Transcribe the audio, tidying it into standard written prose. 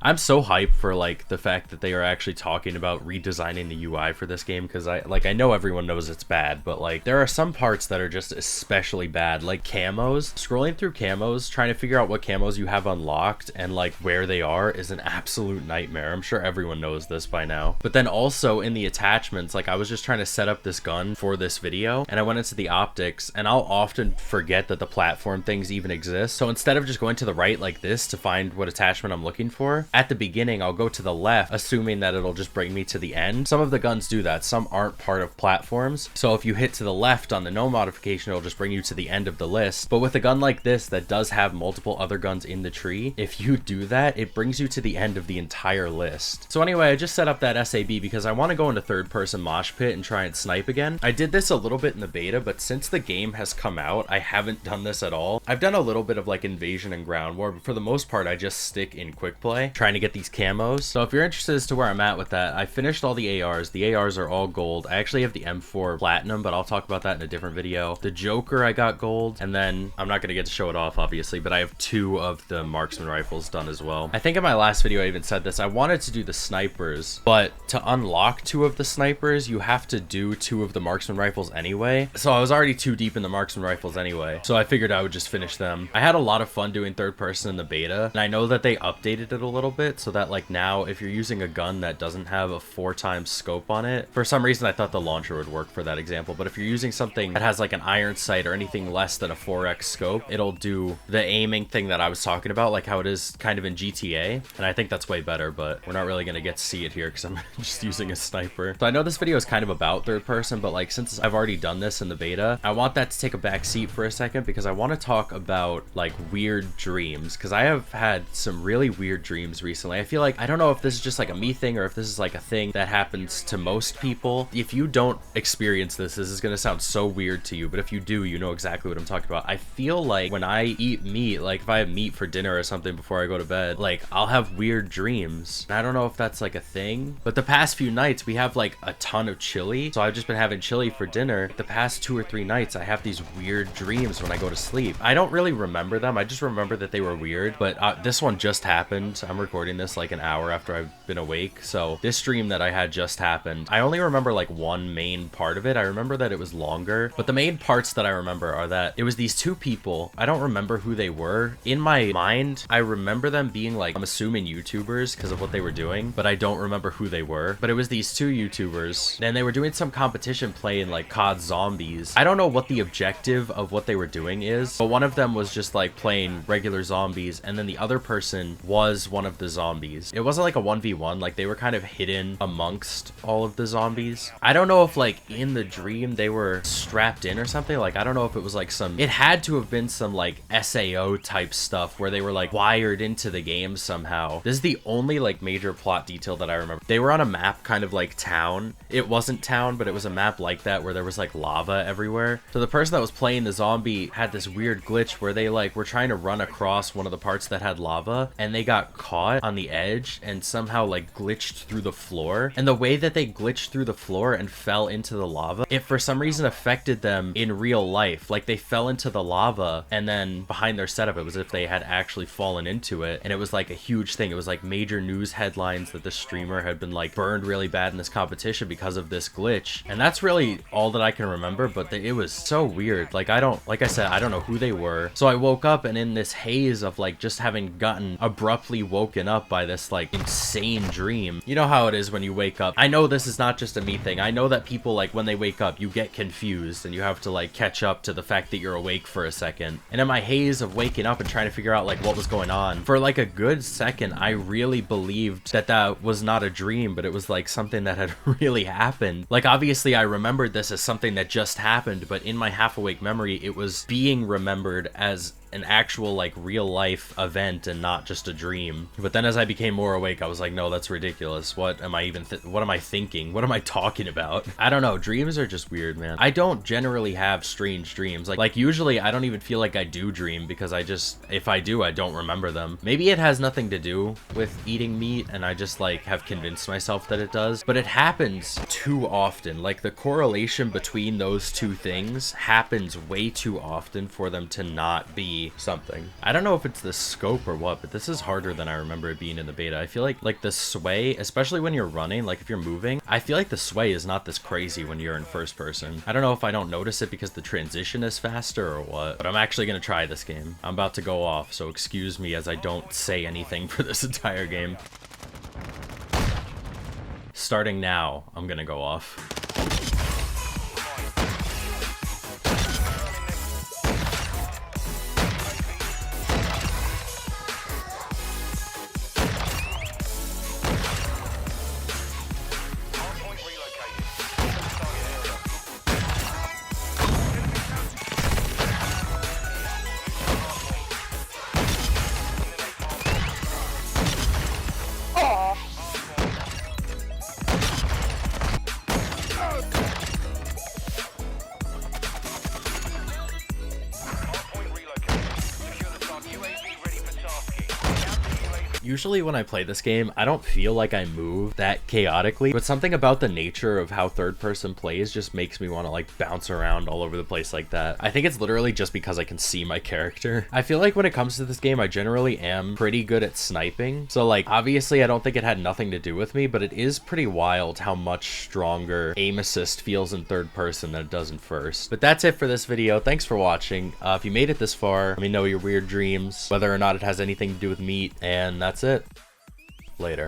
I'm so hyped for like the fact that they are actually talking about redesigning the UI for this game, because I know everyone knows it's bad, but like there are some parts that are just especially bad, like camos. Scrolling through camos, trying to figure out what camos you have unlocked and like where they are is an absolute nightmare. I'm sure everyone knows this by now. But then also in the attachments, like I was just trying to set up this gun for this video and I went into the optics, and I'll often forget that the platform things even exist. So instead of just going to the right like this to find what attachment I'm looking for, at the beginning I'll go to the left assuming that it'll just bring me to the end. Some of the guns do that, some aren't part of platforms, so if you hit to the left on the no modification it'll just bring you to the end of the list. But with a gun like this that does have multiple other guns in the tree, if you do that it brings you to the end of the entire list. So anyway, I just set up that SAB because I want to go into third person mosh pit and try and snipe again. I did this a little bit in the beta, but since the game has come out I haven't done this at all. I've done a little bit of like invasion and ground war, but for the most part I just stick in quick play trying to get these camos. So if you're interested as to where I'm at with that, I finished all the ARs. The ARs are all gold. I actually have the M4 platinum, but I'll talk about that in a different video. The Joker I got gold, and then I'm not going to get to show it off obviously, but I have 2 of the marksman rifles done as well. I think in my last video I even said this, I wanted to do the snipers, but to unlock 2 of the snipers you have to do 2 of the marksman rifles anyway. So I was already too deep in the marksman rifles anyway, so I figured I would just finish them. I had a lot of fun doing third person in the beta, and I know that they updated it a little bit so that like now if you're using a gun that doesn't have a 4x scope on it, for some reason I thought the launcher would work for that example, but if you're using something that has like an iron sight or anything less than a 4x scope, it'll do the aiming thing that I was talking about, like how it is kind of in GTA, and I think that's way better, but we're not really going to get to see it here because I'm just using a sniper. So I know this video is kind of about third person, but like since I've already done this in the beta, I want that to take a back seat for a second because I want to talk about like weird dreams, because I have had some really weird dreams recently. I feel like, I don't know if this is just like a me thing or if this is like a thing that happens to most people. If you don't experience this, this is going to sound so weird to you, but if you do, you know exactly what I'm talking about. I feel like when I eat meat, like if I have meat for dinner or something before I go to bed, like I'll have weird dreams. I don't know if that's like a thing, but the past few nights we have like a ton of chili, so I've just been having chili for dinner. The past 2 or 3 nights I have these weird dreams when I go to sleep. I don't really remember them, I just remember that they were weird, but this one just happened. I'm recording this like an hour after I've been awake, so this dream that I had just happened. I only remember like one main part of it. I remember that it was longer, but the main parts that I remember are that it was these 2 people. I don't remember who they were. In my mind I remember them being like, I'm assuming YouTubers because of what they were doing, but I don't remember who they were. But it was these 2 YouTubers and they were doing some competition playing like COD Zombies. I don't know what the objective of what they were doing is, but one of them was just like playing regular zombies and then the other person was one of the zombies. It wasn't like a 1v1, like they were kind of hidden amongst all of the zombies. I don't know if like in the dream they were strapped in or something. Like I don't know if it was like some, it had to have been some like SAO type stuff where they were like wired into the game somehow. This is the only like major plot detail that I remember. They were on a map kind of like town. It wasn't town, but it was a map like that where there was like lava everywhere. So the person that was playing the zombie had this weird glitch where they like were trying to run across one of the parts that had lava and they got caught on the edge and somehow like glitched through the floor. And the way that they glitched through the floor and fell into the lava, it for some reason affected them in real life. Like they fell into the lava and then behind their setup it was as if they had actually fallen into it, and it was like a huge thing. It was like major news headlines that the streamer had been like burned really bad in this competition because of this glitch. And that's really all that I can remember, but it was so weird. Like like I said, I don't know who they were. So I woke up and in this haze of like just having gotten abruptly woken up by this like insane dream. You know how it is when you wake up. I know this is not just a me thing. I know that people like when they wake up you get confused and you have to like catch up to the fact that you're awake for a second. And in my haze of waking up and trying to figure out like what was going on, for like a good second I really believed that that was not a dream, but it was like something that had really happened. Like obviously I remembered this as something that just happened, but in my half awake memory it was being remembered as an actual like real life event and not just a dream. But then as I became more awake, I was like, no, that's ridiculous. What am I even what am I thinking? What am I talking about? I don't know. Dreams are just weird, man. I don't generally have strange dreams. Like usually I don't even feel like I do dream because I just, if I do, I don't remember them. Maybe it has nothing to do with eating meat and I just like have convinced myself that it does, but it happens too often. Like the correlation between those two things happens way too often for them to not be be something. I don't know if it's the scope or what, but this is harder than I remember it being in the beta. I feel like the sway, especially when you're running, like if you're moving, I feel like the sway is not this crazy when you're in first person. I don't know if I don't notice it because the transition is faster or what, but I'm actually gonna try this game. I'm about to go off, so excuse me as I don't say anything for this entire game. Starting now, I'm gonna go off. Usually when I play this game, I don't feel like I move that chaotically, but something about the nature of how third person plays just makes me want to like bounce around all over the place like that. I think it's literally just because I can see my character. I feel like when it comes to this game, I generally am pretty good at sniping. So like, obviously I don't think it had nothing to do with me, but it is pretty wild how much stronger aim assist feels in third person than it does in first. But that's it for this video. Thanks for watching. If you made it this far, let me know your weird dreams, whether or not it has anything to do with meat, and that's it. Later.